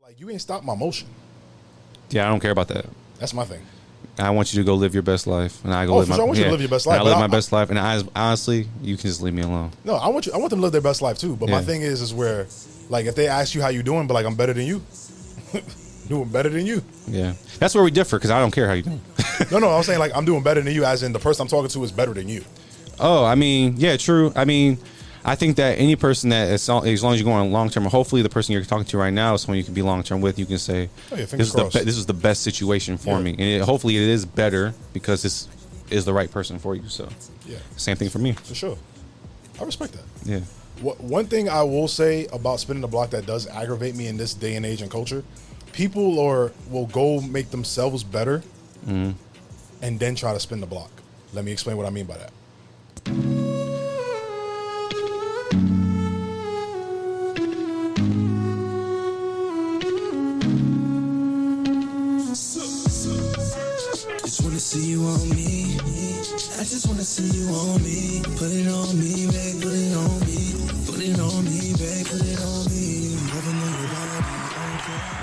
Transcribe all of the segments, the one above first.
Like, you ain't stopped my motion. Yeah, I don't care about that. That's my thing. I want you to go live your best life, and I go live for my. sure. I want you to live your best life. I live my best life, and honestly, you can just leave me alone. No, I want them to live their best life too. But my thing is where, like, if they ask you how you doing, but like, I'm better than you, doing better than you. Yeah, that's where we differ because I don't care how you doing. No, I'm saying like I'm doing better than you, as in the person I'm talking to is better than you. Oh, I mean, yeah, true. I mean, I think that any person that, as long as you're going long term, hopefully the person you're talking to right now is someone you can be long term with. You can say, this is the best situation for me, and hopefully it is better because this is the right person for you. So, same thing for me. For sure, I respect that. Yeah. One thing I will say about spinning the block that does aggravate me in this day and age and culture, people will go make themselves better, and then try to spin the block. Let me explain what I mean by that. Just wanna see you on me. I just wanna see you on me. Put it on me, babe. Put it on me. Put it on me, babe. Put it on me.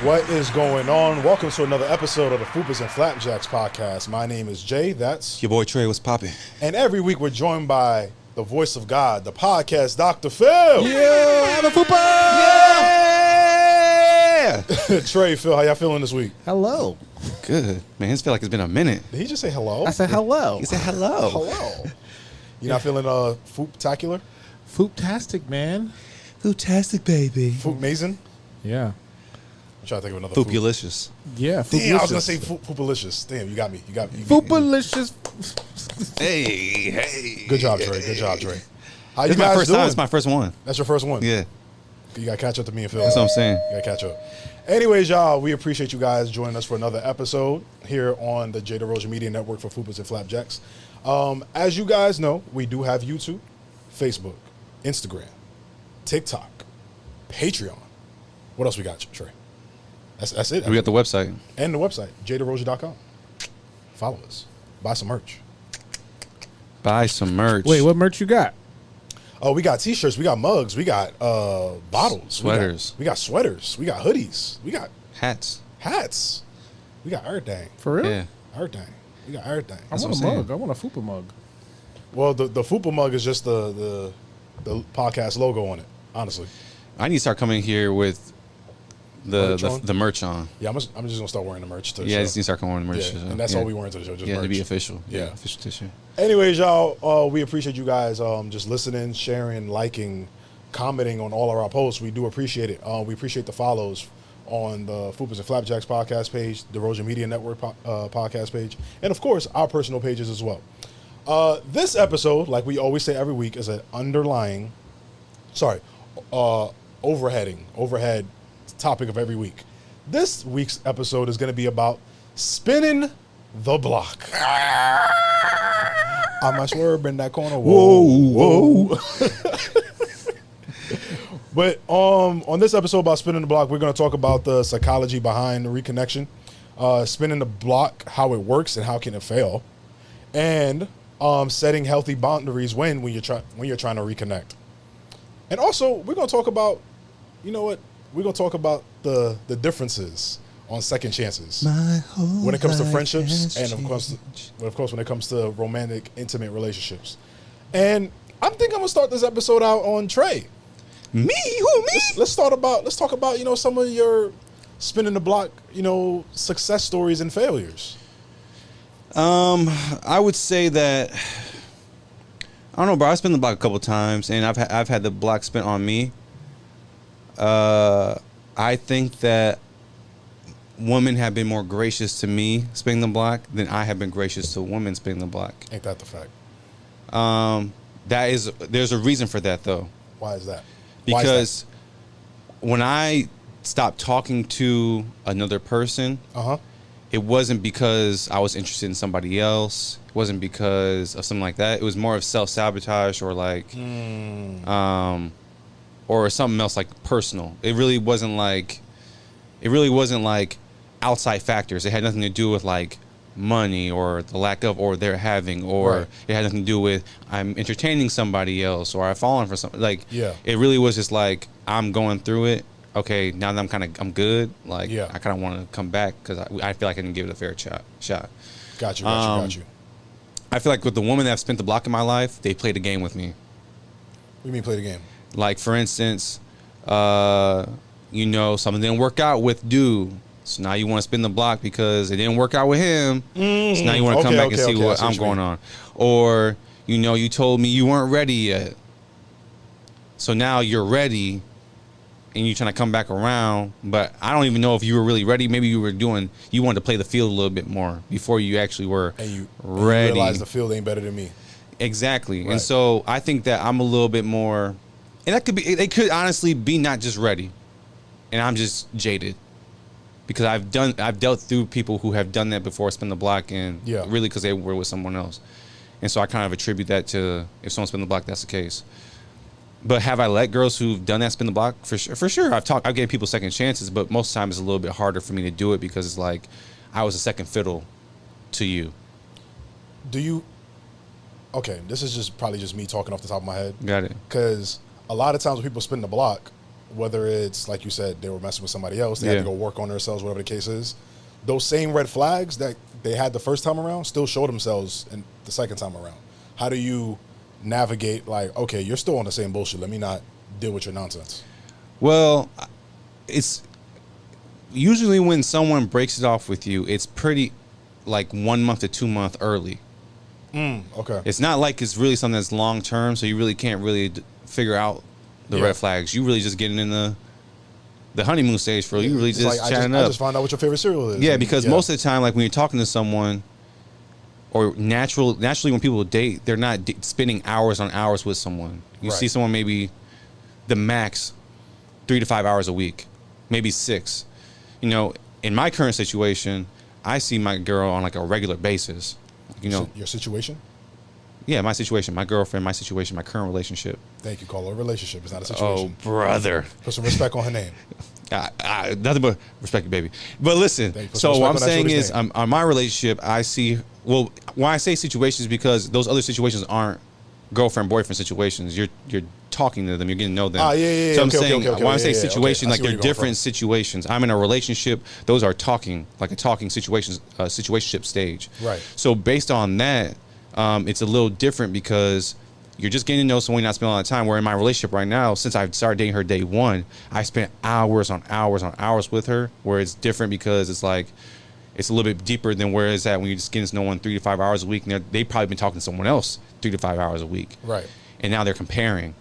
What is going on? Welcome to another episode of the Fupas and Flapjacks podcast. My name is Jay. That's your boy Trey. What's popping? And every week we're joined by the voice of God, the podcast Dr. Phil. Yeah, have a Fupa. Yeah. Trey, Phil, how y'all feeling this week? Hello. Good, man. It feels like it's been a minute. Did he just say hello? I said hello. He said hello. Hello. You not feeling foop-tacular? Fooptastic, man. Fooptastic, baby. Foop-mazing? Yeah. I'm trying to think of another Foopulicious. Yeah, Damn, I was going to say foopalicious. Damn, you got me. Foopalicious. Hey. Good job, Trey. Good job, Trey. How you It's my guys first doing? time. It's my first one. That's your first one? Yeah. You got to catch up to me and Phil. That's what I'm saying. You got to catch up. Anyways, y'all, we appreciate you guys joining us for another episode here on the J. DeRosa Media Network for Fupas and Flapjacks. As you guys know, we do have YouTube, Facebook, Instagram, TikTok, Patreon. What else we got, Trey? That's it. We got the website. And the website, jderosa.com. Follow us. Buy some merch. Buy some merch. Wait, what merch you got? Oh, we got T-shirts. We got mugs. We got bottles. Sweaters. We got sweaters. We got hoodies. We got hats. We got everything. For real? Yeah. Everything. We got everything. I want a mug. I want a Fupa mug. Well, the Fupa mug is just the podcast logo on it, honestly. I need to start coming here with the merch on. Yeah, I'm just going to start wearing the merch to the Yeah, I show. just need to start wearing the merch. Yeah, and that's all we wearing to the show, just merch. To be official. Yeah. Official tissue. Anyways, y'all, we appreciate you guys just listening, sharing, liking, commenting on all of our posts. We do appreciate it. We appreciate the follows on the Fupas and Flapjacks podcast page, the DeRosa Media Network podcast page, and, of course, our personal pages as well. This episode, like we always say every week, is an overhead topic of every week. This week's episode is going to be about spinning the block. I'm a swerve in that corner. Whoa. But on this episode about spinning the block, we're going to talk about the psychology behind the reconnection, spinning the block, how it works and how can it fail, and setting healthy boundaries when you're trying to reconnect. And also, we're going to talk about, you know what? We're going to talk about the differences on second chances when it comes to friendships and, of course, when it comes to romantic, intimate relationships. And I'm going to start this episode out on Trey. Me? Who, me? Let's talk about, some of your spinning the block, success stories and failures. I would say that, I don't know, bro. I spin the block a couple times, and I've had the block spin on me. I think that women have been more gracious to me spinning the block than I have been gracious to women spinning the block. Ain't that the fact? There's a reason for that, though. Why is that? Because when I stopped talking to another person, it wasn't because I was interested in somebody else. It wasn't because of something like that. It was more of self-sabotage or or something else, like personal. It really wasn't like outside factors. It had nothing to do with like money or the lack of or they're having, or it had nothing to do with I'm entertaining somebody else or I've fallen for something. Like, it really was just like I'm going through it. okay, now that I'm good. Like, Yeah. I kind of want to come back because I feel like I didn't give it a fair shot. Got you. I feel like with the women that have spent the block in my life, they played a game with me. What do you mean play the game? Like, for instance, you know, something didn't work out with dude. So now you want to spin the block because it didn't work out with him. Mm-hmm. So now you want to come back and see what I'm going on. Or, you know, you told me you weren't ready yet. So now you're ready and you're trying to come back around. But I don't even know if you were really ready. Maybe you wanted to play the field a little bit more before you actually were and you ready. You realize the field ain't better than me. Exactly. Right. And so I think that I'm a little bit more, and it could honestly be not just ready. And I'm just jaded. Because I've dealt through people who have done that before, spin the block, and really because they were with someone else. And so I kind of attribute that to if someone spin the block, that's the case. But have I let girls who've done that spin the block? For sure. I've given people second chances, but most of the time it's a little bit harder for me to do it because it's like I was a second fiddle to you. Do you? Okay, this is probably just me talking off the top of my head. Got it. Because a lot of times when people spin the block, whether it's, like you said, they were messing with somebody else, they had to go work on themselves, whatever the case is, those same red flags that they had the first time around still show themselves in the second time around. How do you navigate, like, okay, you're still on the same bullshit, let me not deal with your nonsense? Well, it's usually when someone breaks it off with you, it's pretty like 1 month to 2 month early. Okay. It's not like it's really something that's long term, so you really can't really figure out the red flags. You really just getting in the honeymoon stage for you really just like, chatting up. I just find out what your favorite cereal is. Yeah, because most of the time, like when you're talking to someone, or naturally when people date, they're not spending hours on hours with someone. You see someone maybe the max 3 to 5 hours a week, maybe 6. You know, in my current situation, I see my girl on like a regular basis. You know, your situation? Yeah, my situation, my girlfriend, my situation, my current relationship. Thank you, Carlo. A relationship is not a situation. Oh, brother. Put some respect on her name. Nothing but respect, baby. But listen, so what I'm saying is, on my relationship, I see, well, when I say situations, because those other situations aren't girlfriend-boyfriend situations. You're talking to them, you're getting to know them. Yeah. So I'm saying, when I say situation, like they're different situations. I'm in a relationship, those are talking, like a talking situationship stage. Right. So based on that, it's a little different because you're just getting to know someone, you're not spending a lot of time. Where in my relationship right now, since I started dating her day one, I spent hours on hours on hours with her, where it's different because it's like, it's a little bit deeper than where it's at when you're just getting to know one 3 to 5 hours a week. And they've probably been talking to someone else 3 to 5 hours a week. Right. And now they're comparing.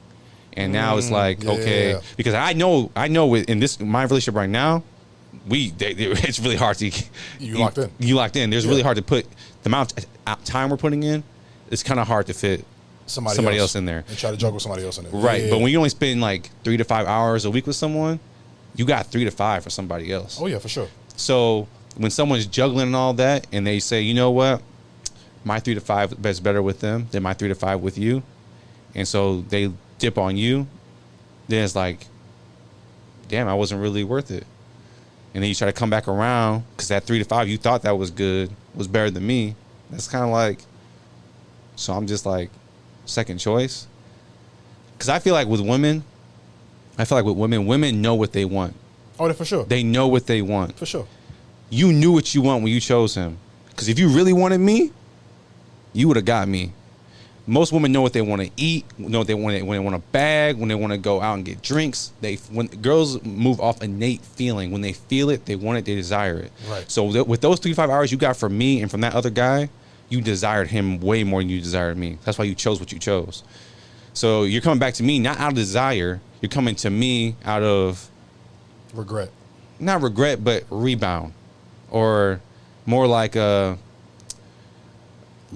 And now it's like, because I know in my relationship right now, it's really hard to locked in. You locked in. There's really hard to put the amount of time we're putting in. It's kind of hard to fit somebody else in there and try to juggle somebody else in there. Right. But when you only spend like 3 to 5 hours a week with someone, you got 3 to 5 for somebody else. Oh yeah, for sure. So when someone's juggling and all that, and they say, you know what, my 3 to 5 is better with them than my 3 to 5 with you, and so they dip on you, then it's like, damn, I wasn't really worth it. And then you try to come back around because that 3 to 5 you thought that was good, was better than me. That's kind of like, so I'm just like second choice. Because I feel like with women, women know what they want. Oh, for sure. They know what they want. For sure. You knew what you want when you chose him. Because if you really wanted me, you would have got me. Most women know what they want to eat, know what they want when they want a bag, when they want to go out and get drinks. When girls move off innate feeling, when they feel it, they want it, they desire it. Right. So with those 3 to 5 hours you got from me and from that other guy, you desired him way more than you desired me. That's why you chose what you chose. So you're coming back to me not out of desire. You're coming to me out of regret. Not regret, but rebound, or more like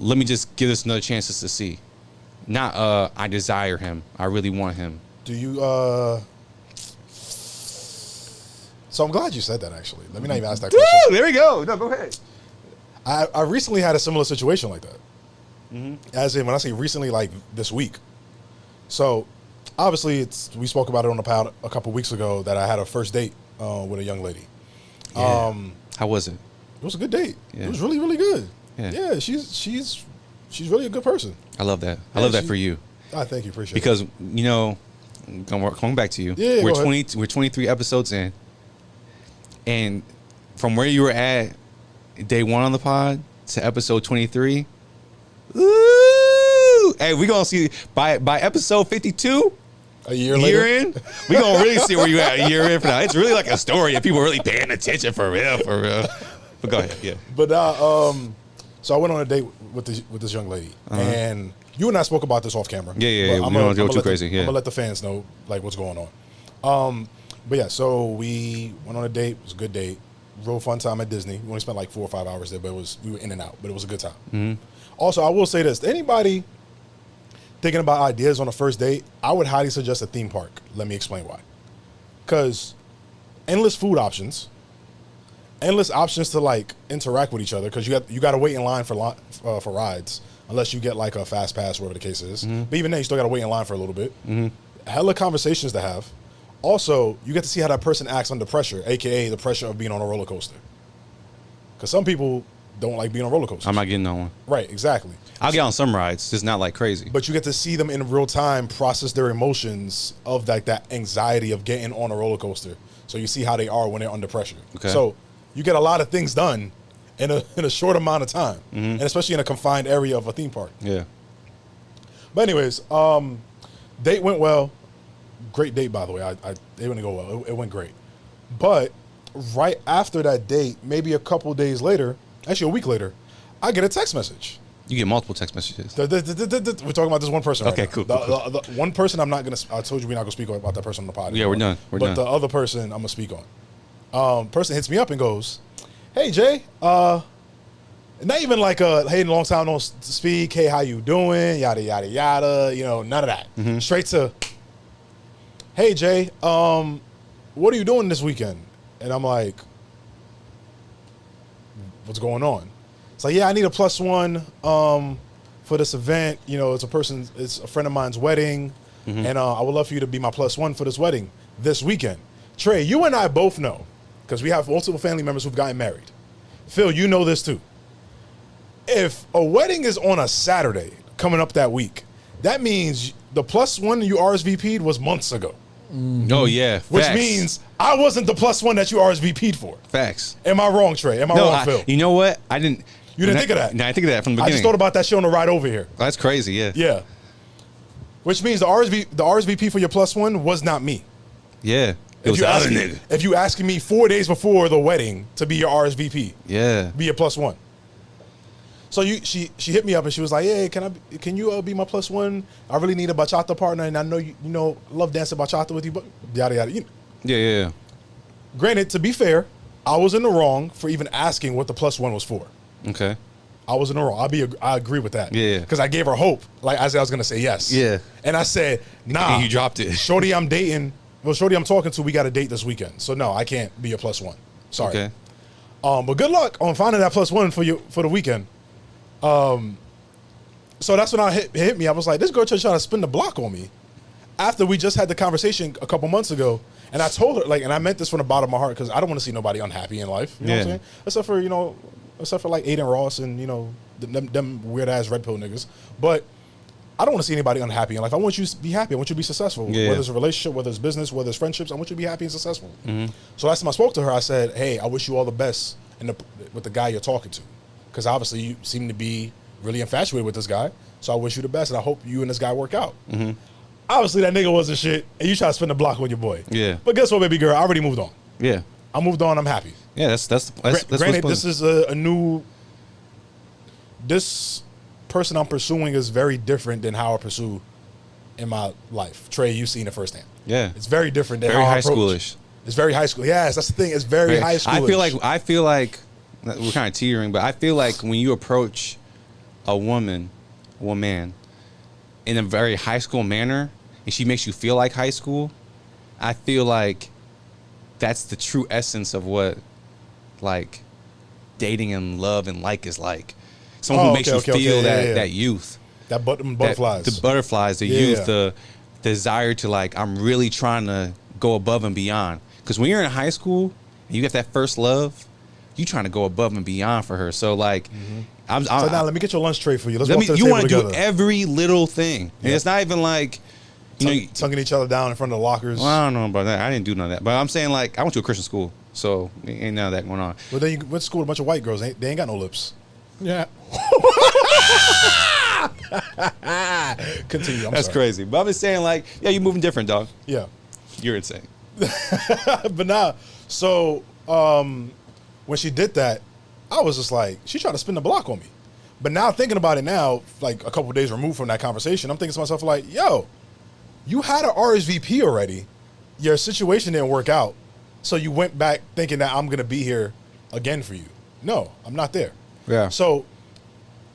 let me just give this another chance just to see. Not I desire him. I really want him. Do you So I'm glad you said that, actually. Let me not even ask that question. There we go. No, go ahead. I recently had a similar situation like that. Mm-hmm. As in, when I say recently, like this week. So obviously we spoke about it on the pod a couple weeks ago that I had a first date with a young lady. Yeah. How was it? It was a good date. Yeah. It was really, really good. Yeah, she's really a good person. I love that. I love that for you. I thank you, appreciate because, it. you know, Coming back to you. Yeah, we're go ahead. We're 23 episodes in, and from where you were at day 1 on the pod to episode 23. Ooh, hey, we gonna see by episode 52. A year later, in, we gonna really see where you at a year in from now. It's really like a story if people are really paying attention for real. But go ahead, yeah. But so I went on a date with this young lady, and you and I spoke about this off camera. Yeah. We don't go too crazy. I'm gonna let the fans know like what's going on. But yeah, so we went on a date. It was a good date. Real fun time at Disney. We only spent like 4 or 5 hours there, but we were in and out. But it was a good time. Mm-hmm. Also, I will say this: anybody thinking about ideas on a first date, I would highly suggest a theme park. Let me explain why. Because endless food options, endless options to like interact with each other. Because you got to wait in line for rides unless you get like a fast pass, whatever the case is. Mm-hmm. But even then, you still got to wait in line for a little bit. Mm-hmm. Hella conversations to have. Also, you get to see how that person acts under pressure, aka the pressure of being on a roller coaster. Because some people don't like being on roller coasters. I'm not getting on one. Right, exactly. I'll get on some rides, just not like crazy. But you get to see them in real time process their emotions of like that anxiety of getting on a roller coaster. So you see how they are when they're under pressure. Okay. So you get a lot of things done in a short amount of time, and especially in a confined area of a theme park. Yeah. But anyways, date went well. Great date, by the way. It didn't go well. It went great. But right after that date, maybe a couple days later, actually a week later, I get a text message. You get multiple text messages. We're talking about this one person right Okay, now. cool. The one person I'm not going to... I told you we're not going to speak about that person on the podcast. Yeah, we're done. But the other person I'm going to speak on. Person hits me up and goes, "Hey, Jay, not even like a, hey, long time no speak, hey, how you doing, yada, yada, yada, none of that. Mm-hmm. Straight to, hey, Jay, what are you doing this weekend?" And I'm like, what's going on? It's like, yeah, I need a +1 for this event. It's a friend of mine's wedding, and I would love for you to be my +1 for this wedding this weekend. Trey, you and I both know, because we have multiple family members who've gotten married. Phil, you know this too. If a wedding is on a Saturday coming up that week, that means the +1 you RSVP'd was months ago. Oh, yeah. Facts. Which means I wasn't the +1 that you RSVP'd for. Facts. Am I wrong, Trey? Am I wrong, Phil? You know what? I didn't... You didn't think of that? No, I think of that from the beginning. I just thought about that shit on the ride over here. That's crazy, yeah. Yeah. Which means the RSVP for your +1 was not me. Yeah. It was the other nigga. If you asking me 4 days before the wedding to be your RSVP. Yeah. Be your +1. So she hit me up and she was like, "Hey, can you be my +1? I really need a bachata partner, and I know you love dancing bachata with you, but yada yada." Yeah. Granted, to be fair, I was in the wrong for even asking what the +1 was for. Okay. I was in the wrong. I agree with that. Yeah. Because I gave her hope. Like I said, I was gonna say yes. Yeah. And I said, nah. And you dropped it. Shorty I'm dating. Well, Shorty I'm talking to, we got a date this weekend. So no, I can't be a +1. Sorry. Okay. But good luck on finding that +1 for the weekend. So that's when it hit me. I was like, this girl trying to spin the block on me. After we just had the conversation a couple months ago, and I told her, and I meant this from the bottom of my heart, because I don't want to see nobody unhappy in life. You know what I'm saying? Except for like Aiden Ross and them weird ass red pill niggas. But I don't want to see anybody unhappy in life. I want you to be happy. I want you to be successful. Yeah. Whether it's a relationship, whether it's business, whether it's friendships, I want you to be happy and successful. Mm-hmm. So last time I spoke to her, I said, "Hey, I wish you all the best with the guy you're talking to, because obviously you seem to be really infatuated with this guy. So I wish you the best, and I hope you and this guy work out." Mm-hmm. Obviously, that nigga wasn't shit, and you try to spin the block on your boy. Yeah. But guess what, baby girl? I already moved on. Yeah. I moved on. I'm happy. Yeah, that's granted, this is a new. This person I'm pursuing is very different than how I pursue in my life. Trey, you've seen it firsthand. Yeah. It's very different than very how I high approach. schoolish. It's very high school. Yes, that's the thing. It's very high schoolish. I feel like we're kind of teetering, but I feel like when you approach a woman in a very high school manner, and she makes you feel like high school, I feel like that's the true essence of what like dating and love and like is like. Someone who makes you feel that youth. That butterflies. The butterflies, the youth, the desire to like, I'm really trying to go above and beyond. Because when you're in high school and you get that first love, you trying to go above and beyond for her. So like, so now let me get your lunch tray for you. Let's you walk to the table want to together. do every little thing. And it's not even like tonguing each other down in front of the lockers. Well, I don't know about that. I didn't do none of that. But I'm saying, like, I went to a Christian school, so ain't none of that going on. Well, then you went to school with a bunch of white girls. They ain't got no lips. Yeah. Continue. That's crazy. But I'm just saying, like, yeah, you're moving different, dog. Yeah. You're insane. But nah, so when she did that, I was just like, she tried to spin the block on me. But now thinking about it now, like a couple of days removed from that conversation, I'm thinking to myself like, yo, you had an RSVP already. Your situation didn't work out. So you went back thinking that I'm going to be here again for you. No, I'm not there. Yeah. So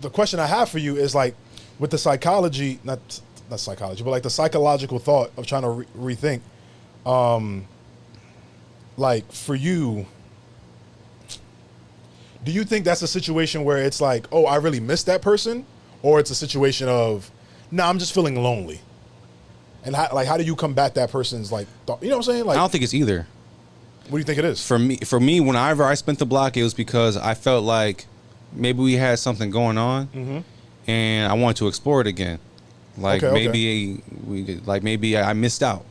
the question I have for you is like, with the psychology, not psychology, but like the psychological thought of trying to rethink, like for you, do you think that's a situation where it's like, oh, I really miss that person? Or it's a situation of, nah, I'm just feeling lonely. And how do you combat that person's like, you know what I'm saying? Like, I don't think it's either. What do you think it is? For me, whenever I spent the block, it was because I felt like maybe we had something going on, and I wanted to explore it again. Like maybe I missed out.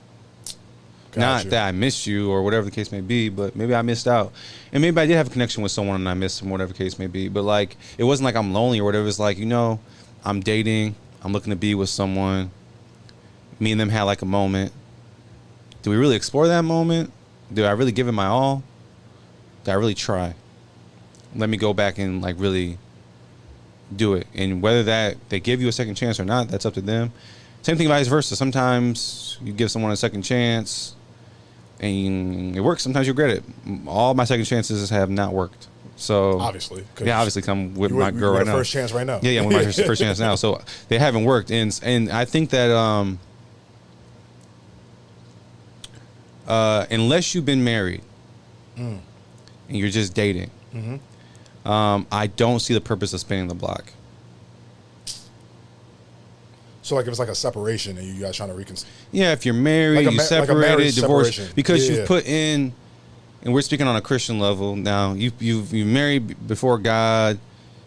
Gotcha. Not that I missed you or whatever the case may be, but maybe I missed out. And maybe I did have a connection with someone and I missed them, whatever the case may be. But like, it wasn't like I'm lonely or whatever. It's like, I'm dating. I'm looking to be with someone. Me and them had like a moment. Do we really explore that moment? Do I really give it my all? Do I really try? Let me go back and like really do it. And whether that they give you a second chance or not, that's up to them. Same thing vice versa. Sometimes you give someone a second chance and it works. Sometimes you regret it. All my second chances have not worked. So obviously, I'm with my girl right now. First chance right now. Yeah, I'm with my first chance now. So they haven't worked, and I think that unless you've been married and you're just dating, I don't see the purpose of spinning the block. So like if it's like a separation and you guys trying to reconcile. Yeah, if you're married, you separated, divorced, because you've put in, and we're speaking on a Christian level now. You've married before God,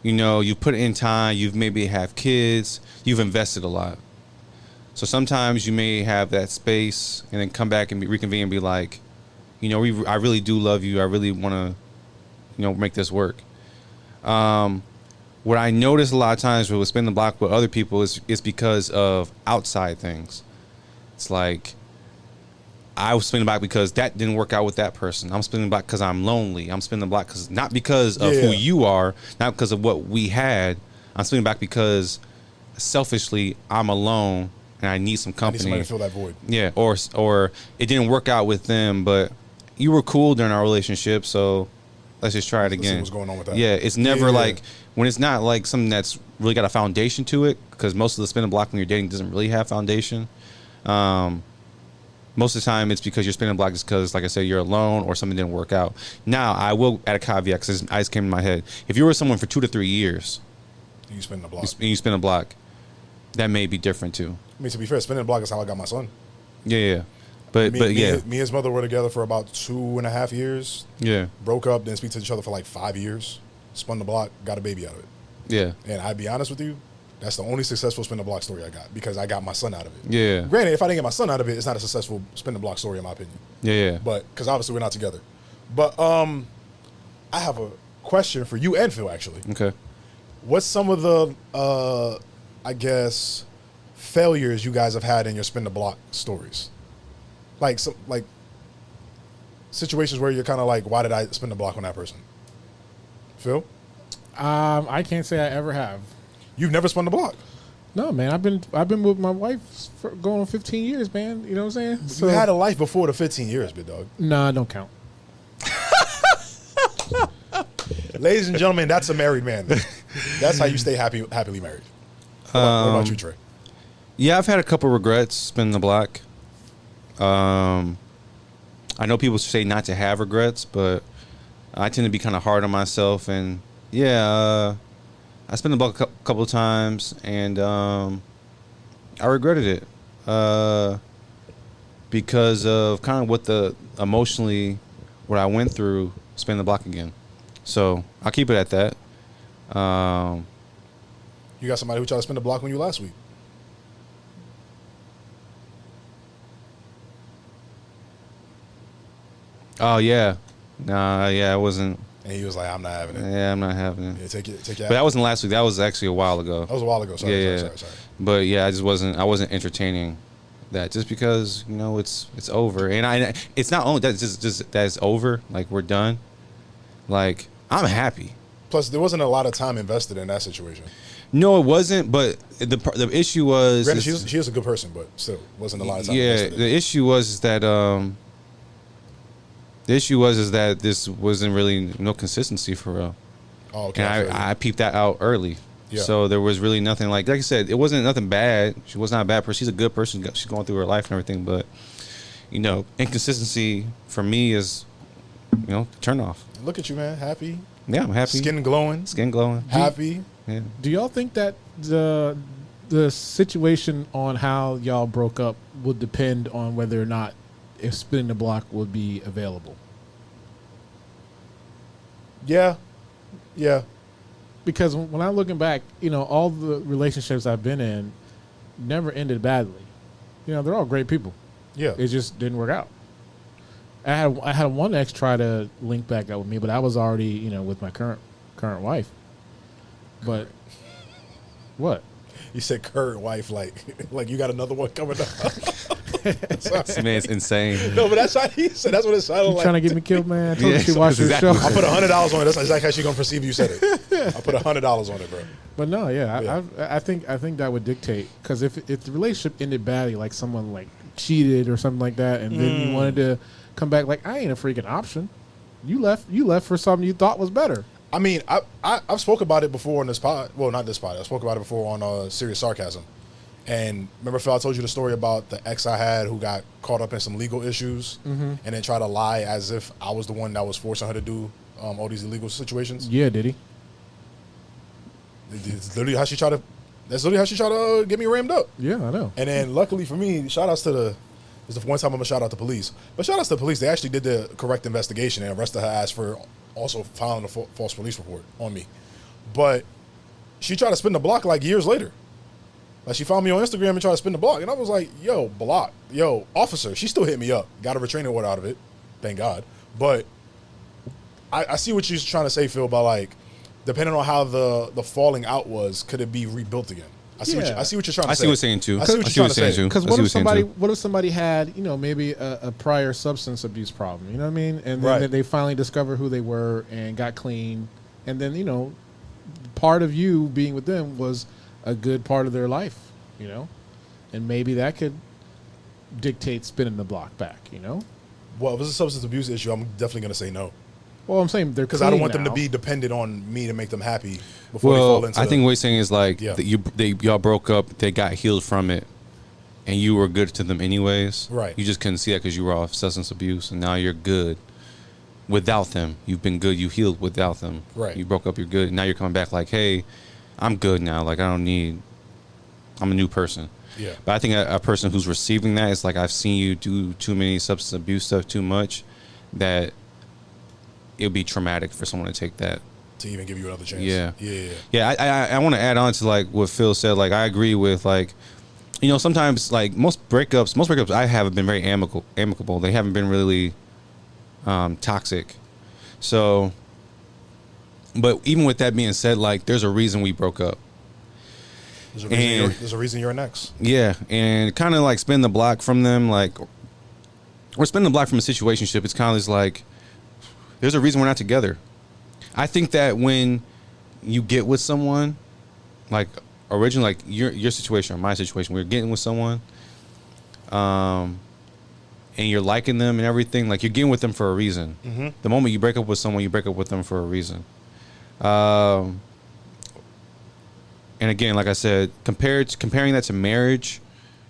you put in time. You've maybe have kids. You've invested a lot. So sometimes you may have that space and then come back and reconvene and be like, I really do love you. I really want to, make this work. What I notice a lot of times with spinning the block with other people is because of outside things. It's like, I was spinning the block because that didn't work out with that person. I'm spinning the block because I'm lonely. I'm spinning the block not because of who you are, not because of what we had. I'm spinning the block because selfishly I'm alone and I need some company. I need somebody to fill that void. Yeah, or it didn't work out with them, but you were cool during our relationship, so let's just try it again. See what's going on with that. Yeah, it's never like, when it's not like something that's really got a foundation to it, because most of the spinning block when you're dating doesn't really have foundation. Most of the time it's because you're spinning block just because, like I said, you're alone or something didn't work out. Now, I will add a caveat because it just came in my head. If you were with someone for 2 to 3 years, you spin the block. You spin a block, that may be different too. I mean, to be fair, spinning the block is how I got my son. Yeah. But me and his mother were together for about 2.5 years. Yeah. Broke up, didn't speak to each other for like 5 years. Spun the block, got a baby out of it. Yeah. And I'd be honest with you, that's the only successful spin the block story I got because I got my son out of it. Yeah. Granted, if I didn't get my son out of it, it's not a successful spin the block story in my opinion. Yeah. But because obviously we're not together. But I have a question for you and Phil actually. Okay. What's some of the I guess failures you guys have had in your spin the block stories? Like situations where you're kind of like, why did I spin the block on that person? Phil? I can't say I ever have. You've never spun the block? No, man. I've been with my wife for going on 15 years, man. You know what I'm saying? So you had a life before the 15 years, big dog. Nah, don't count. Ladies and gentlemen, that's a married man. That's how you stay happily married. What about you, Trey? Yeah, I've had a couple regrets spinning the block. I know people say not to have regrets, but I tend to be kind of hard on myself. And yeah, I spent the block a couple of times, and I regretted it because of kind of what I went through spinning the block again. So I'll keep it at that. You got somebody who tried to spin the block on you last week? Oh yeah, nah, yeah, I wasn't. And he was like, "I'm not having it." Yeah, I'm not having it. Yeah, take it. But that wasn't last week. That was actually a while ago. That was a while ago. Sorry, sorry. But yeah, I wasn't entertaining that just because it's over, and it's not only that, it's just that it's over. Like we're done. Like I'm happy. Plus, there wasn't a lot of time invested in that situation. No, it wasn't. But the issue was, granted, she is a good person, but still, wasn't a lot of time. Yeah, the issue was that this wasn't really no consistency for real. Oh, okay. And I peeped that out early. Yeah. So there was really nothing like I said, it wasn't nothing bad. She was not a bad person. She's a good person. She's going through her life and everything. But, inconsistency for me is, turn off. Look at you, man. Happy. Yeah, I'm happy. Skin glowing. Happy. Yeah. Do y'all think that the situation on how y'all broke up would depend on whether or not if Spinning the Block would be available? Yeah. Yeah. Because when I'm looking back, all the relationships I've been in never ended badly. They're all great people. Yeah. It just didn't work out. I had one ex try to link back up with me, but I was already, with my current wife. But what? You said current wife like you got another one coming up. This man's insane. No, but that's how he said. That's what it sounded like. Trying to get me killed, man. I told you to watch the show. I put $100 on it. That's exactly how she's gonna perceive you said it. I put $100 on it, bro. But no, yeah. I think that would dictate, because if the relationship ended badly, like someone like cheated or something like that, and then you wanted to come back, like I ain't a freaking option. You left for something you thought was better. I mean, I've spoke about it before on this pod. Well, not this pod. I spoke about it before on Serious Sarcasm. And remember, Phil, I told you the story about the ex I had who got caught up in some legal issues and then tried to lie as if I was the one that was forcing her to do all these illegal situations. Yeah, did he? That's literally how she tried to get me rammed up. Yeah, I know. And then luckily for me, shout outs to it's the one time I'm gonna shout out the police. But shout outs to the police, they actually did the correct investigation and arrested her ass for also filing a false police report on me. But she tried to spin the block like years later. Like she found me on Instagram and tried to spin the block. And I was like, yo, block. Yo, officer. She still hit me up. Got a restraining order out of it. Thank God. But I see what you're trying to say, Phil, about like, depending on how the falling out was, could it be rebuilt again? I see what you're trying to say. I see what you're saying too. I see what you're trying to say. Because what if somebody had, maybe a prior substance abuse problem, you know what I mean? And then they finally discovered who they were and got clean. And then, part of you being with them was a good part of their life, and maybe that could dictate spinning the block back, Well, if it's a substance abuse issue, I'm definitely going to say no. Well, I'm saying they're because I don't want them to be dependent on me to make them happy before they fall into. I think what he's saying is like y'all broke up, they got healed from it, and you were good to them anyways. Right. You just couldn't see that because you were off substance abuse, and now you're good without them. You've been good. You healed without them. Right. You broke up. You're good. Now you're coming back like, hey, I'm good now. Like I'm a new person. Yeah. But I think a person who's receiving that is like, I've seen you do too many substance abuse stuff too much, that it would be traumatic for someone to take that. To even give you another chance. Yeah. Yeah. I want to add on to like what Phil said. Like I agree with like, sometimes like most breakups I have been very amicable. They haven't been really toxic. So, but even with that being said, like there's a reason we broke up. There's a reason you're an ex. Yeah, and kind of like spin the block from them, like, or spin the block from a situationship. It's kind of just like, there's a reason we're not together. I think that when you get with someone, like originally, like your situation or my situation, we're getting with someone, and you're liking them and everything, like you're getting with them for a reason. Mm-hmm. The moment you break up with someone, you break up with them for a reason. And again, like I said, comparing that to marriage,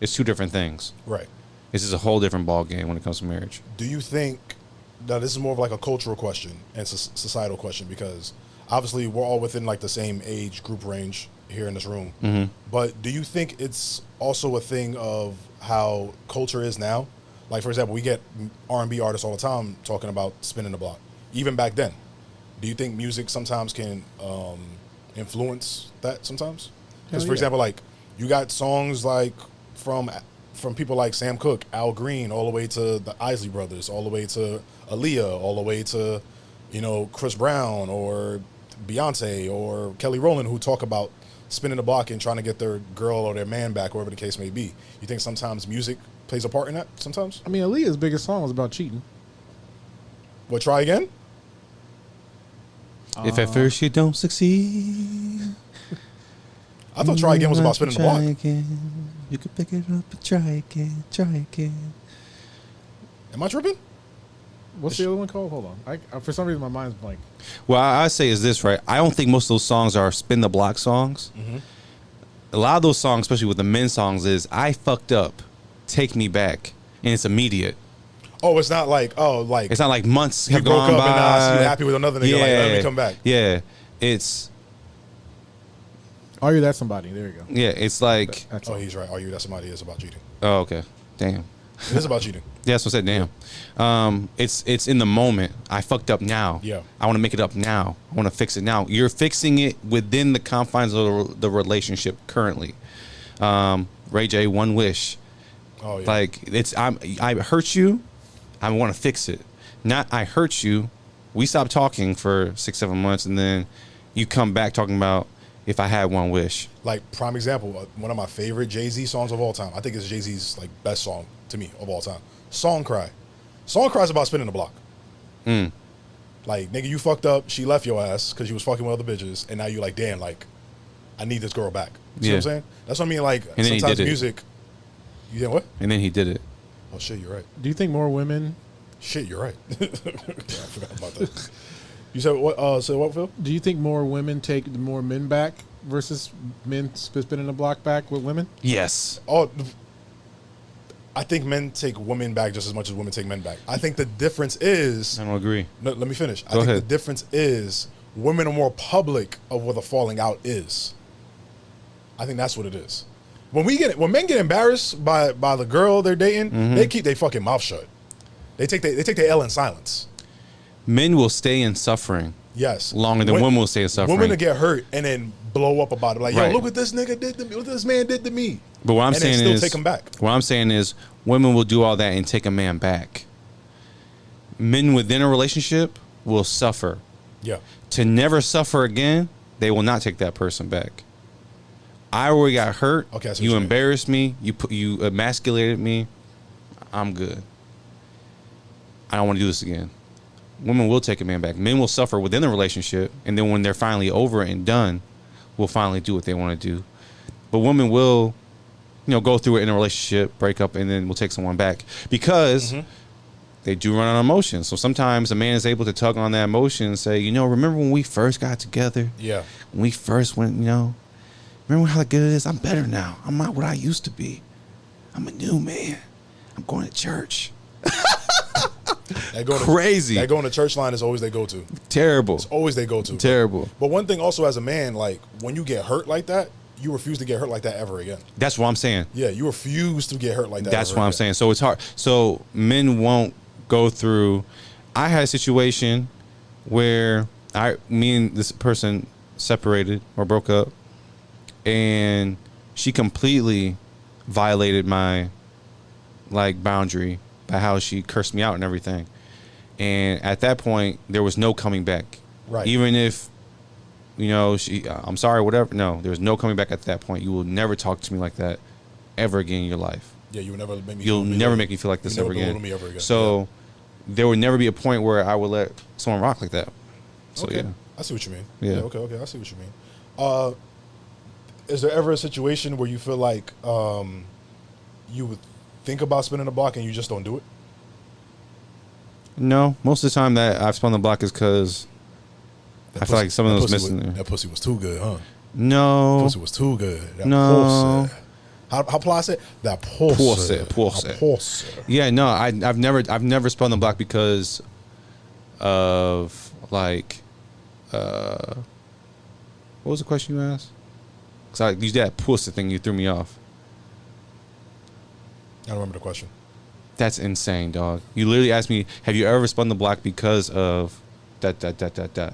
it's two different things. Right. This is a whole different ball game when it comes to marriage. Do you think now this is more of like a cultural question and societal question, because obviously we're all within like the same age group range here in this room. Mm-hmm. But do you think it's also a thing of how culture is now? Like, for example, we get R&B artists all the time talking about spinning the block. Even back then, do you think music sometimes can influence that sometimes? Because, for example, like, you got songs like from from people like Sam Cooke, Al Green, all the way to the Isley Brothers, all the way to Aaliyah, all the way to, Chris Brown or Beyonce or Kelly Rowland, who talk about spinning the block and trying to get their girl or their man back, whatever the case may be. You think sometimes music plays a part in that sometimes? I mean, Aaliyah's biggest song was about cheating. Well, try again? If at first you don't succeed, I thought Try Again was about spinning the block. Again. You can pick it up and try again. Am I tripping? What's the other one called? Hold on. For some reason, my mind's blank. Well, I say is this, right? I don't think most of those songs are spin the block songs. Mm-hmm. A lot of those songs, especially with the men songs, is I fucked up, take me back, and it's immediate. Oh, it's not like it's not like months you have broke gone up by. and you're happy with another nigga. Yeah. Like, let me come back. Yeah, it's Are You That Somebody? There you go. yeah, it's like He's right. Are You That Somebody is about cheating. oh okay, damn. It is about cheating. Yeah, that's what I said. Damn. It's in the moment. I fucked up now. Yeah. I want to make it up now. I want to fix it now. You're fixing it within the confines of the relationship currently. Ray J, One Wish. Oh yeah. Like I hurt you. I want to fix it. Not I hurt you. We stopped talking for 6-7 months, and then you come back talking about if I had one wish. Like prime example, one of my favorite Jay-Z songs of all time. I think it's Jay-Z's like best song to me of all time. Song Cry. Song Cry is about spinning the block. Like, nigga, you fucked up. She left your ass because you was fucking with other bitches, and now you like, damn, like, I need this girl back. See what I'm saying? That's what I mean. Like, And then sometimes he did music. You think what? And then he did it. Oh shit, you're right. Do you think more women? Shit, you're right. I forgot about that. You said what? Say what, Phil? Do you think more women take more men back versus men spinning the block back with women? Yes. Oh, I think men take women back just as much as women take men back. I think the difference is. I don't agree. No, let me finish. Go I think ahead. the difference is women are more public of what the falling out is. I think that's what it is. When men get embarrassed by the girl they're dating, they keep their fucking mouth shut. They take their L in silence. Men will stay in suffering. Yes. Longer than women will stay in suffering. Women will get hurt and then blow up about it. Like, yo, Right. look what this nigga did to me. What this man did to me. But what I'm and saying then still is, take him back. what I'm saying is, women will do all that and take a man back. Men within a relationship will suffer. Yeah. To never suffer again, they will not take that person back. I already got hurt. Okay, I see what you you mean. embarrassed me. You emasculated me. I'm good. I don't want to do this again. Women will take a man back. Men will suffer within the relationship, and then when they're finally over and done, will finally do what they want to do. But women will, go through it in a relationship, break up, and then will take someone back because they do run on emotions. So sometimes a man is able to tug on that emotion and say, remember when we first got together? Yeah. When we first went, remember how good it is? I'm better now. I'm not what I used to be. I'm a new man. I'm going to church. Crazy. That going to church line is always they go to. Terrible. It's always they go to. Terrible. But one thing also as a man, like when you get hurt like that, you refuse to get hurt like that ever again. That's what I'm saying. Yeah, you refuse to get hurt like that. That's ever what I'm again. saying. So it's hard. So men won't go through. I had a situation where me and this person separated or broke up, and she completely violated my boundary by how she cursed me out and everything. And at that point, there was no coming back. Right. Even if, she, I'm sorry, whatever. No, there was no coming back at that point. You will never talk to me like that ever again in your life. Yeah, you will never make me. You'll never make me feel like this ever again. Me ever again. So there would never be a point where I would let someone rock like that. So okay. yeah. I see what you mean. Yeah. Okay. I see what you mean. Is there ever a situation where you feel like you would think about spinning the block and you just don't do it? No, most of the time that I've spun the block is because I feel like some of those missing there. That pussy was too good, huh? No. Pussy was too good. That No. pussy. How apply it? That pussy. Pussy. Yeah, no, I've never spun the block because of what was the question you asked? Because you did that pussy thing, you threw me off. I don't remember the question. That's insane, dog. You literally asked me, have you ever spun the block because of that.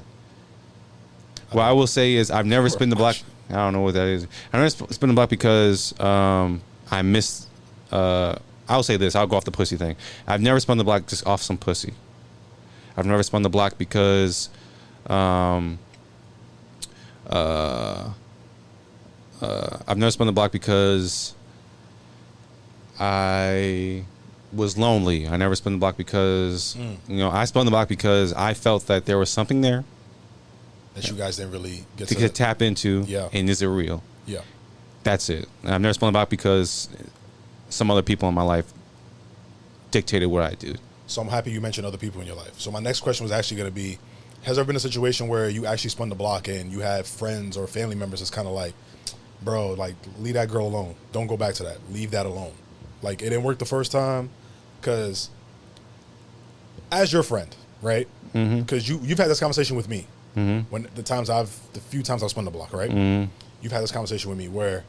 What I will say is I've never spun the block. I don't know what that is. I never spun the block because I missed I'll say this. I'll go off the pussy thing. I've never spun the block just off some pussy. I've never spun the block because I've never spun the block because I was lonely. I never spun the block because I spun the block because I felt that there was something there that you guys didn't really get to tap into. Yeah. And is it real? Yeah. That's it. And I've never spun the block because some other people in my life dictated what I do. So I'm happy you mentioned other people in your life. So my next question was actually going to be, has there been a situation where you actually spun the block and you have friends or family members that's kind of like, bro, like, leave that girl alone. Don't go back to that. Leave that alone. Like, it didn't work the first time because as your friend, right? Because you've had this conversation with me. When the few times I've spun the block, right? You've had this conversation with me where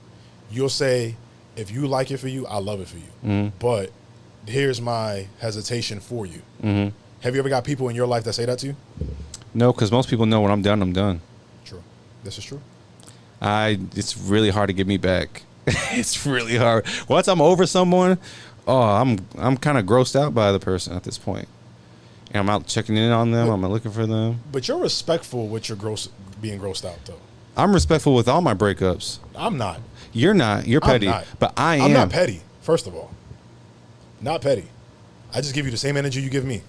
you'll say, if you like it for you, I love it for you. But here's my hesitation for you. Have you ever got people in your life that say that to you? No, because most people know when I'm done, I'm done. True. This is true. It's really hard to get me back. It's really hard. Once I'm over someone, I'm kind of grossed out by the person at this point. And I'm out checking in on them. I'm looking for them. But you're respectful with your being grossed out, though. I'm respectful with all my breakups. I'm not. You're not. You're petty. I'm not. But I am. I'm not petty, first of all. Not petty. I just give you the same energy you give me.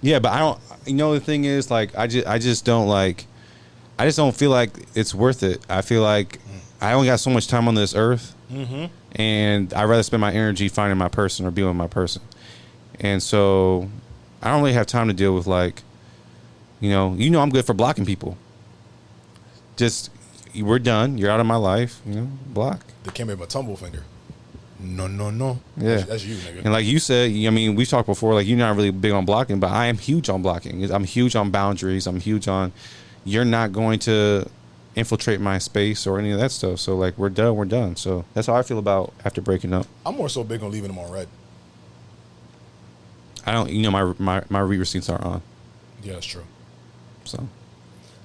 Yeah, but I don't. The thing is, like, I just don't feel like it's worth it. I feel like I only got so much time on this earth, and I'd rather spend my energy finding my person or being with my person. And so I don't really have time to deal with, like, I'm good for blocking people. Just, we're done. You're out of my life. Block. They came in with a tumble finger. No. Yeah. That's you, nigga. And like you said, we've talked before, like, you're not really big on blocking, but I am huge on blocking. I'm huge on boundaries. I'm huge on, you're not going to infiltrate my space or any of that stuff. So, like, we're done. So that's how I feel about after breaking up. I'm more so big on leaving them on red. I don't, my read receipts are on. Yeah, that's true. So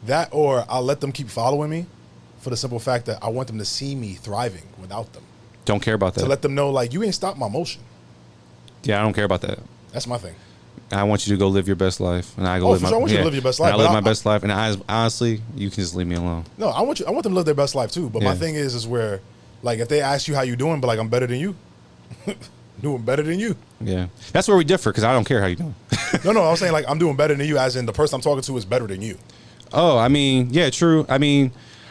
that, or I'll let them keep following me for the simple fact that I want them to see me thriving without them. Don't care about that. To let them know, like, you ain't stopped my motion. Yeah, I don't care about that. That's my thing. I want you to go live your best life, and I go live my. I want you to live your best life. I live my best life, and honestly, you can just leave me alone. No, I want them to live their best life too. But my thing is where, like, if they ask you how you doing, but like, I'm better than you, doing better than you. Yeah, that's where we differ because I don't care how you doing. No, I was saying, like, I'm doing better than you, as in the person I'm talking to is better than you. Oh, yeah, true.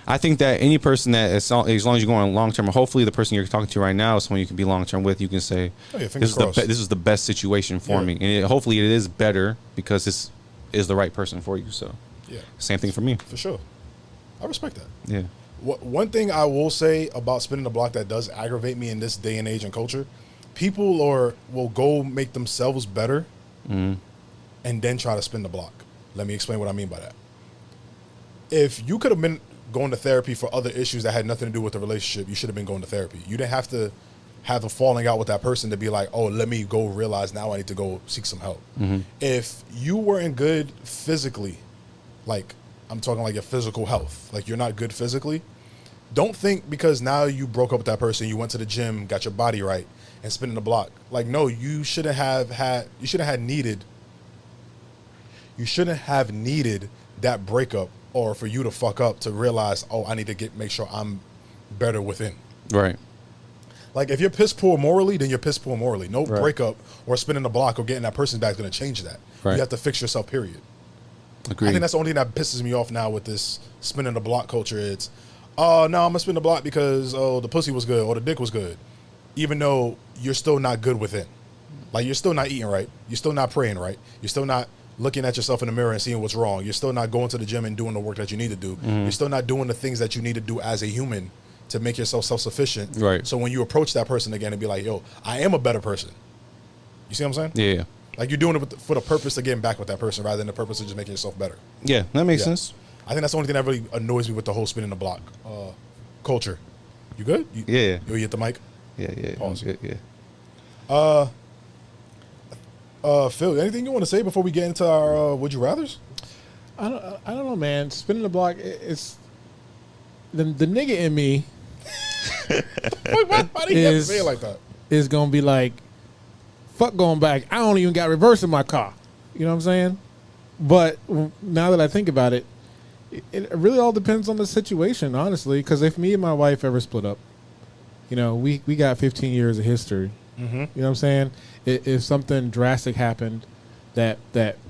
I think that any person that, as long as you're going long term, hopefully the person you're talking to right now is someone you can be long term with. You can say, this is the best situation for me, and hopefully it is better because this is the right person for you. So, same thing for me. For sure, I respect that. Yeah. One thing I will say about spinning the block that does aggravate me in this day and age and culture, people will go make themselves better, and then try to spin the block. Let me explain what I mean by that. If you could have been going to therapy for other issues that had nothing to do with the relationship, you should have been going to therapy. You didn't have to have a falling out with that person to be like, oh, let me go realize now I need to go seek some help. If you weren't good physically, like, I'm talking like your physical health, like, you're not good physically, don't think because now you broke up with that person, you went to the gym, got your body right, and spinning the block. Like, no, you shouldn't have needed that breakup, or for you to fuck up to realize, oh, I need to make sure I'm better within. Right. Like, if you're piss poor morally, then you're piss poor morally. No breakup or spinning the block or getting that person back is going to change that. Right. You have to fix yourself, period. Agreed. I think that's the only thing that pisses me off now with this spinning the block culture. It's, no, I'm going to spin the block because, the pussy was good or the dick was good. Even though you're still not good within. Like, you're still not eating right. You're still not praying right. You're still not looking at yourself in the mirror and seeing what's wrong. You're still not going to the gym and doing the work that you need to do. You're still not doing the things that you need to do as a human to make yourself self-sufficient. Right. So when you approach that person again and be like, yo, I am a better person. You see what I'm saying? Yeah. Like, you're doing it for the purpose of getting back with that person rather than the purpose of just making yourself better. Yeah, that makes sense. I think that's the only thing that really annoys me with the whole spinning the block culture. You good? Yeah. You hit the mic? Yeah. Pause. Good, yeah. Phil, anything you want to say before we get into our Would You Rathers? I don't know, man. Spinning the block, it's the nigga in me. Why do you have to say it like that? is gonna be like, fuck going back. I don't even got reverse in my car. You know what I'm saying? But now that I think about it, it really all depends on the situation, honestly. Because if me and my wife ever split up, you know, we got 15 years of history. Mm-hmm. You know what I'm saying? If something drastic happened that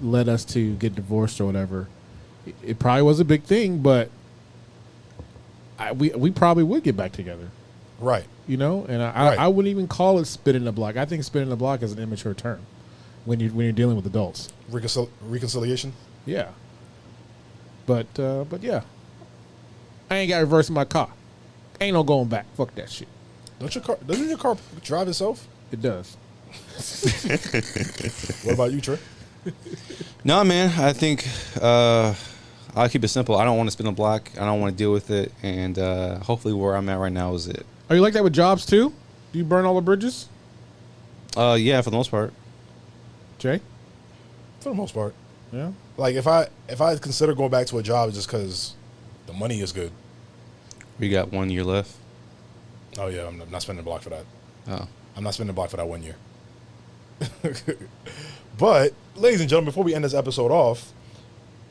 led us to get divorced or whatever, it probably was a big thing, but we probably would get back together. Right. You know, and I wouldn't even call it spinning the block. I think spinning the block is an immature term when you're dealing with adults. Reconciliation. Yeah. But yeah, I ain't got reverse in my car. Ain't no going back. Fuck that shit. Doesn't your car drive itself? It does. What about you, Trey? No, man. I think I'll keep it simple. I don't want to spin the block. I don't want to deal with it, and hopefully where I'm at right now is it. Are you like that with jobs too? Do you burn all the bridges? Yeah, for the most part. Jay? For the most part. Yeah. Like if I consider going back to a job just because the money is good. We got 1 year left. Oh yeah, I'm not spending the block for that. Oh. I'm not spending the block for that 1 year. But, ladies and gentlemen, before we end this episode off,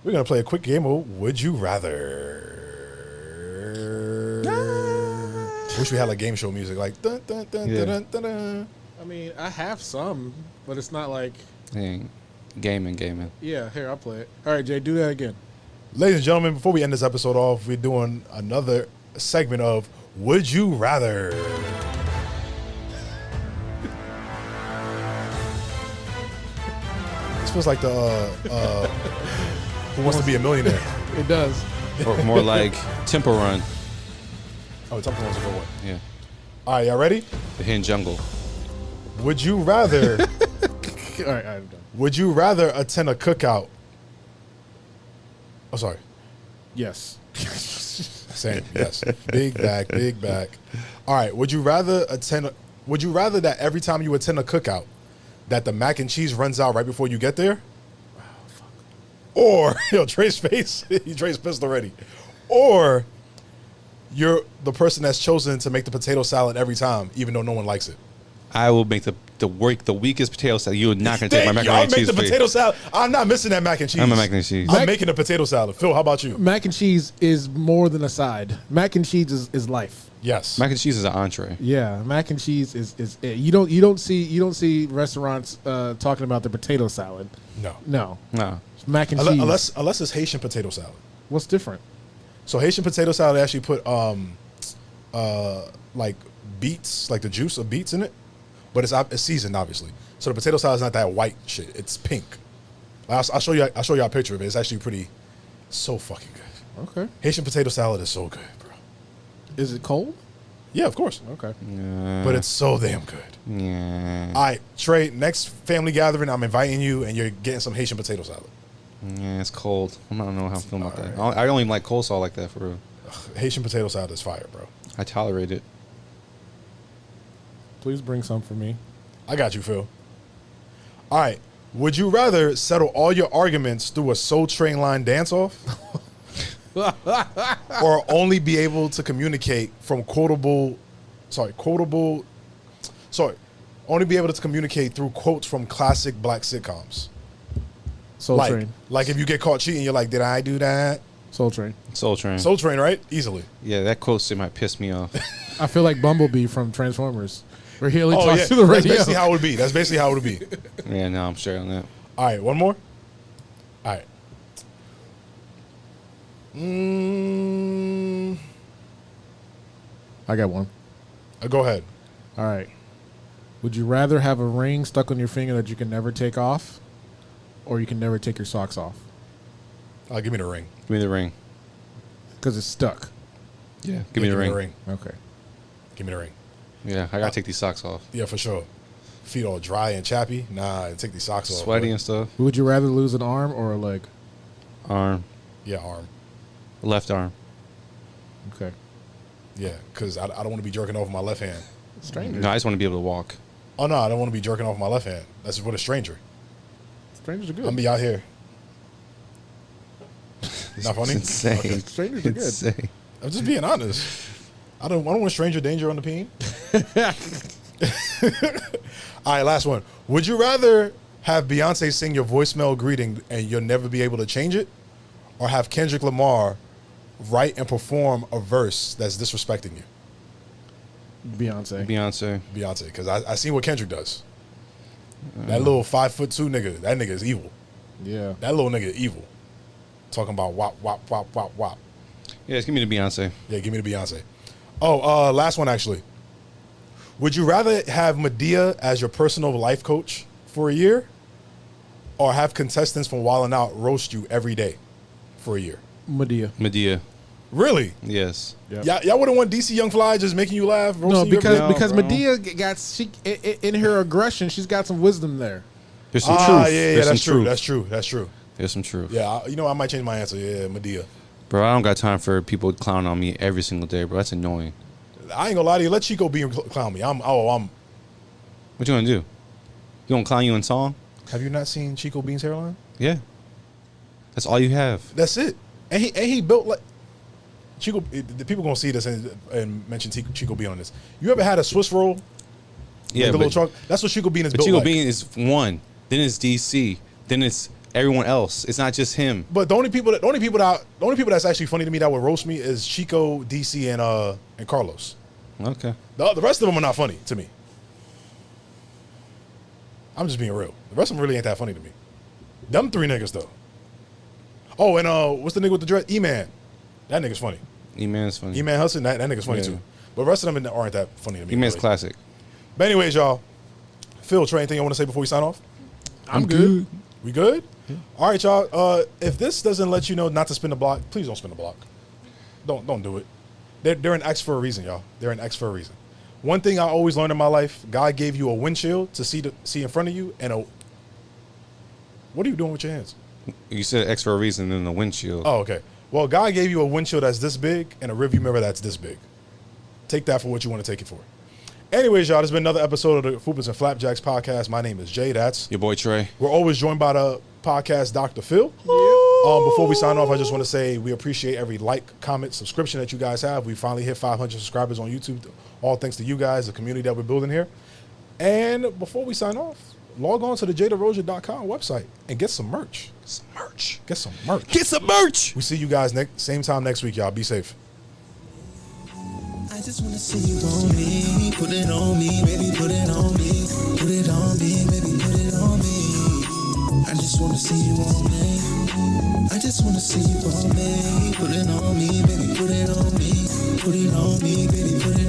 we're gonna play a quick game of Would You Rather. Wish we had like game show music, like dun, dun, dun, Yeah. dun, dun, dun. I mean, I have some, but it's not like. Dang. Gaming. Yeah, here, I'll play it. All right, Jay, do that again. Ladies and gentlemen, before we end this episode off, we're doing another segment of Would You Rather. This feels like the Who Wants to Be a Millionaire? It does. Or more like Temple Run. Oh, Temple Run's a good one. Yeah. All right, y'all ready? The Hidden Jungle. Would you rather? All right, I'm done. Would you rather attend a cookout? Oh, sorry. Yes. Same. Yes. Big back. All right. Would you rather that every time you attend a cookout, that the mac and cheese runs out right before you get there? Oh, fuck. Or Trey's face. Trey's pissed already. Or you're the person that's chosen to make the potato salad every time, even though no one likes it. I will make the weakest potato salad. You're not going to take my macaroni and cheese. I'll make the potato salad. I'm not missing that mac and cheese. I'm a mac and cheese. I'm making a potato salad. Phil, how about you? Mac and cheese is more than a side. Mac and cheese is life. Yes. Mac and cheese is an entree. Yeah, mac and cheese is it. You don't see restaurants talking about the potato salad. No. It's mac and cheese. Unless it's Haitian potato salad. What's different? So Haitian potato salad, they actually put like beets, like the juice of beets in it, but it's seasoned obviously. So the potato salad is not that white shit. It's pink. I'll show you a picture of it. It's actually so fucking good. Okay. Haitian potato salad is so good, bro. Is it cold? Yeah, of course. Okay. But it's so damn good. Yeah. All right, Trey, next family gathering, I'm inviting you, and you're getting some Haitian potato salad. Yeah, it's cold. I don't know how I'm feeling about All that. right. I don't even like coleslaw like that, for real. Haitian potato salad is fire, bro. I tolerate it. Please bring some for me. I got you, Phil. All right. Would you rather settle all your arguments through a Soul Train line dance-off? Or only be able to communicate from only be able to communicate through quotes from classic black sitcoms? Soul Train. Like if you get caught cheating, you're like, did I do that? Soul Train. Soul Train. Soul Train, right? Easily. Yeah, that quote shit might piss me off. I feel like Bumblebee from Transformers, where he only Oh, talks yeah. to the That's radio. basically how it would be. Yeah, no, I'm straight on that. All right, one more. All right. I got one. Go ahead. All right. Would you rather have a ring stuck on your finger that you can never take off, or you can never take your socks off? Give me the ring. Give me the ring. Because it's stuck. Yeah, give me the ring. Okay. Give me the ring. Yeah, I gotta take these socks off. Yeah, for sure. Feet all dry and chappy. Nah, take these socks off. Sweaty bro. and stuff. Would you rather lose an arm or a leg? Arm. Yeah, arm. Left arm. Okay. Yeah, because I don't want to be jerking off with my left hand. Stranger. No, I just want to be able to walk. Oh, no, I don't want to be jerking off with my left hand. That's with a stranger. Strangers are good. I'm going to be out here. Not funny? It's insane. Okay. Strangers are good. Insane. I'm just being honest. I don't want stranger danger on the peen. All right, last one. Would you rather have Beyonce sing your voicemail greeting and you'll never be able to change it, or have Kendrick Lamar write and perform a verse that's disrespecting you? Beyonce. Because I seen what Kendrick does. That little 5'2" nigga, that nigga is evil. Yeah. That little nigga is evil. Talking about wop, wop, wop, wop, wop. Yeah, just give me the Beyonce. Yeah, give me the Beyonce. Oh, last one actually. Would you rather have Madea as your personal life coach for a year, or have contestants from Wild 'N Out roast you every day for a year? Madea. Really? Yes. Yep. Y'all wouldn't want DC Young Fly just making you laugh? No, because bro. Madea in her aggression, she's got some wisdom there. There's some truth. Yeah, that's true. That's true. There's some truth. Yeah, I might change my answer. Yeah, Madea. Bro, I don't got time for people clowning on me every single day, bro. That's annoying. I ain't gonna lie to you. Let Chico be and clown me. I'm. What you gonna do? You gonna clown you in song? Have you not seen Chico Bean's hairline? Yeah. That's all you have. That's it. And he built like Chico. The people gonna see this and mention Chico Bean on this. You ever had a Swiss roll? Yeah, like the little truck. That's what Chico Bean is but built Chico like. Bean is one. Then it's DC. Then it's everyone else. It's not just him. But the only people that's actually funny to me that would roast me is Chico, DC, and Carlos. Okay. The rest of them are not funny to me. I'm just being real. The rest of them really ain't that funny to me. Them three niggas though. Oh, and what's the nigga with the dread? E-Man. That nigga's funny. E-Man's funny. E-Man Hudson, that nigga's funny too. But the rest of them aren't that funny to me. E-Man's really. classic. But anyways, y'all. Phil, Trey, anything you want to say before we sign off? I'm good. We good? Yeah. All right, y'all. If this doesn't let you know not to spin the block, please don't spin the block. Don't do it. They're an X for a reason, y'all. They're an X for a reason. One thing I always learned in my life: God gave you a windshield to see in front of you, and what are you doing with your hands? You said X for a reason in the windshield. Oh, okay. Well, God gave you a windshield that's this big and a rearview mirror that's this big. Take that for what you want to take it for. Anyways, y'all, there's been another episode of the Fupas and Flapjacks podcast. My name is Jay. That's your boy Trey. We're always joined by the podcast Dr. Phil. Before we sign off, I just want to say we appreciate every like, comment, subscription that you guys have. We finally hit 500 subscribers on YouTube. All thanks to you guys, the community that we're building here. And before we sign off, log on to the jadaroja.com website and get some merch. Get some merch. We see you guys same time next week, y'all. Be safe. I just wanna see you on me, put it on me, baby, put it on me, put it on me, baby, put it on me. I just wanna see you on me. I just wanna see you on me, put it on me, baby, put it on me, put it on me, baby, put it on me.